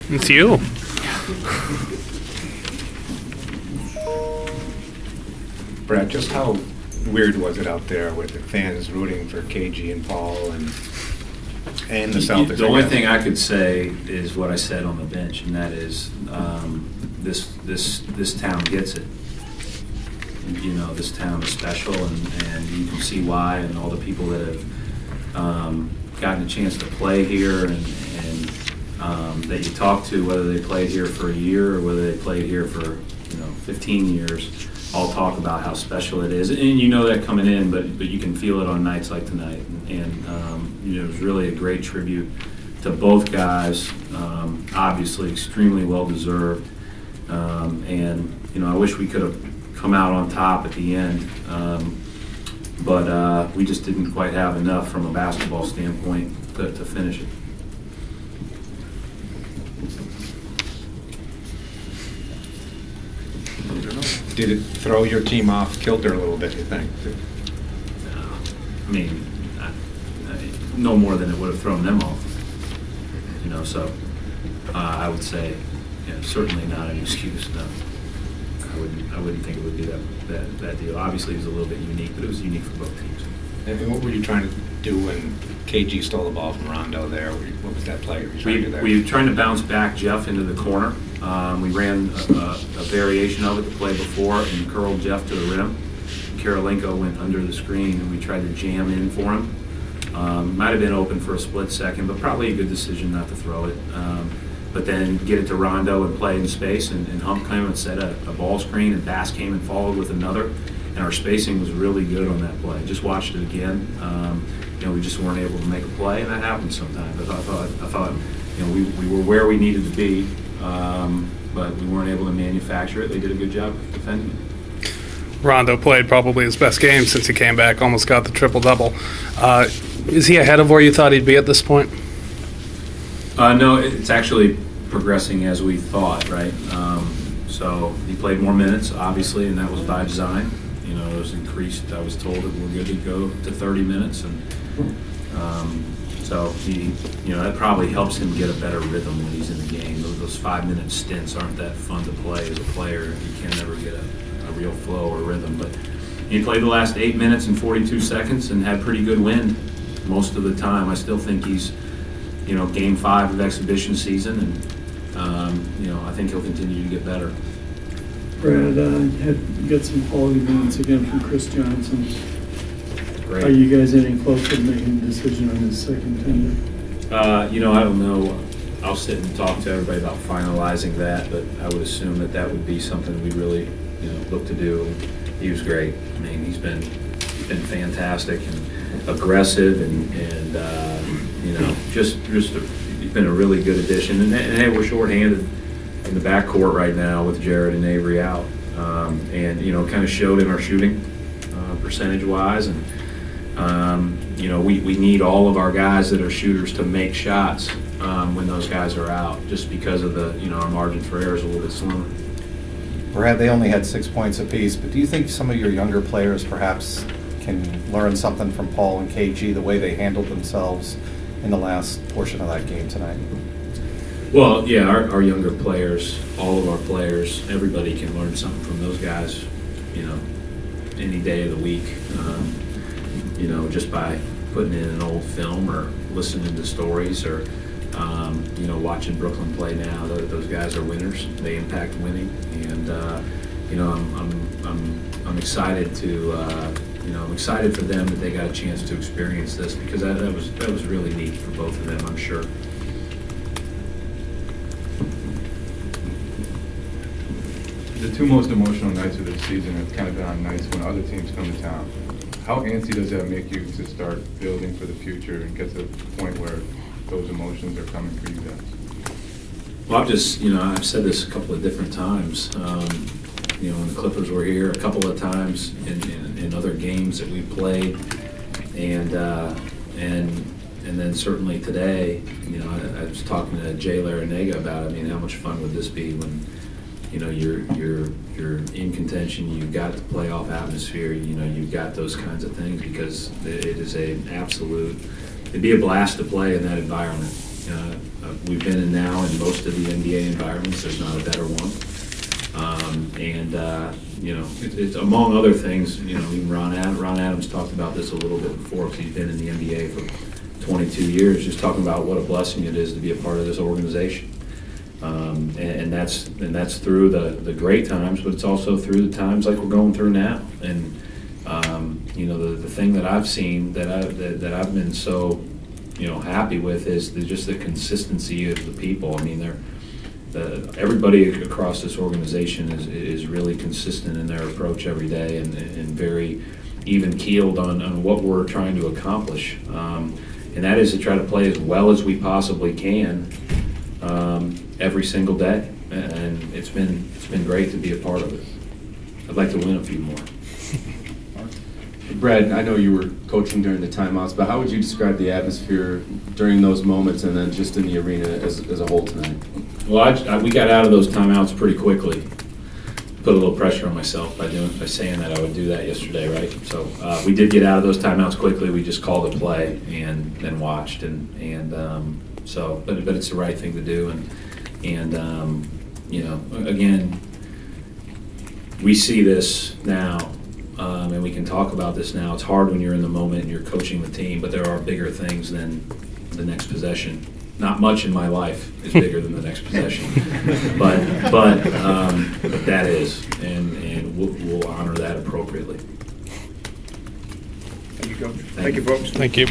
It's you. Brad, just how weird was it out there with the fans rooting for KG and Paul and the Celtics? The only thing I could say is what I said on the bench, and that is this town gets it. You know, this town is special, and you can see why, and all the people that have gotten a chance to play here and that you talk to, whether they played here for a year or whether they played here for 15 years, all talk about how special it is, and you know that coming in, but you can feel it on nights like tonight, and it was really a great tribute to both guys. Obviously, extremely well deserved, and I wish we could have come out on top at the end, but we just didn't quite have enough from a basketball standpoint to finish it. Did it throw your team off kilter a little bit, you think? I mean, no more than it would have thrown them off. So I would say, certainly not an excuse. No, I wouldn't think it would be that deal. Obviously, it was a little bit unique, but it was unique for both teams. And what were you trying to do when KG stole the ball from Rondo there? What was that play? We were trying to bounce back Jeff into the corner. We ran a variation of it the play before and curled Jeff to the rim. Karolinko went under the screen, and we tried to jam in for him. Might have been open for a split second, but probably a good decision not to throw it. But then get it to Rondo and play in space, and Hump came and set a ball screen, and Bass came and followed with another. And our spacing was really good on that play. Just watched it again. We just weren't able to make a play, and that happens sometimes. I thought we were where we needed to be, but we weren't able to manufacture it. They did a good job defending it. Rondo played probably his best game since he came back, almost got the triple-double. Is he ahead of where you thought he'd be at this point? No, it's actually progressing as we thought, right? So he played more minutes, obviously, and that was by design. It was increased. I was told that we're good to go to 30 minutes, and so he, that probably helps him get a better rhythm when he's in the game. Those 5-minute stints aren't that fun to play as a player. You can never get a real flow or rhythm. But he played the last 8 minutes and 42 seconds and had pretty good wind most of the time. I still think he's, game 5 of exhibition season, and I think he'll continue to get better. Brad, you got some quality minutes again from Chris Johnson. Great. Are you guys any closer to making a decision on his second tender? I don't know. I'll sit and talk to everybody about finalizing that, but I would assume that would be something we really, look to do. He was great. I mean, he's been fantastic and aggressive, and he's been a really good addition. And hey, we're shorthanded in the backcourt right now with Jared and Avery out, and kind of showed in our shooting percentage-wise, and we need all of our guys that are shooters to make shots when those guys are out, just because of our margin for error is a little bit slimmer. Brad, they only had 6 points apiece, but do you think some of your younger players perhaps can learn something from Paul and KG, the way they handled themselves in the last portion of that game tonight? Well, yeah, our younger players, all of our players, everybody can learn something from those guys, any day of the week, just by putting in an old film or listening to stories or, watching Brooklyn play now. Those guys are winners. They impact winning, and I'm excited to I'm excited for them that they got a chance to experience this, because that was really neat for both of them, I'm sure. The two most emotional nights of the season have kind of been on nights when other teams come to town. How antsy does that make you to start building for the future and get to the point where those emotions are coming for you guys? Well, I've said this a couple of different times. When the Clippers were here, a couple of times in other games that we played, and then certainly today. I was talking to Jay Larinaga about it. How much fun would this be when you're in contention, you've got the playoff atmosphere, you've got those kinds of things, because it is it'd be a blast to play in that environment. we've been in now in most of the NBA environments. There's not a better one. It's among other things, even Ron Adams talked about this a little bit before, because he's been in the NBA for 22 years, just talking about what a blessing it is to be a part of this organization. And that's through the great times, but it's also through the times like we're going through now. And the thing that I've seen that I've been so happy with is just the consistency of the people. I mean, everybody across this organization is really consistent in their approach every day, and very even keeled on what we're trying to accomplish. And that is to try to play as well as we possibly can every single day. And it's been great to be a part of it. I'd like to win a few more. Brad, I know you were coaching during the timeouts, but how would you describe the atmosphere during those moments and then just in the arena as a whole tonight? Well, we got out of those timeouts pretty quickly. Put a little pressure on myself by saying that I would do that yesterday, right? So we did get out of those timeouts quickly. We just called a play and then watched, but it's the right thing to do. And again, we see this now. And we can talk about this now. It's hard when you're in the moment and you're coaching the team, but there are bigger things than the next possession. Not much in my life is bigger than the next possession, but that is, and we'll honor that appropriately. Thank you, Coach. Thank you, folks. Thank you.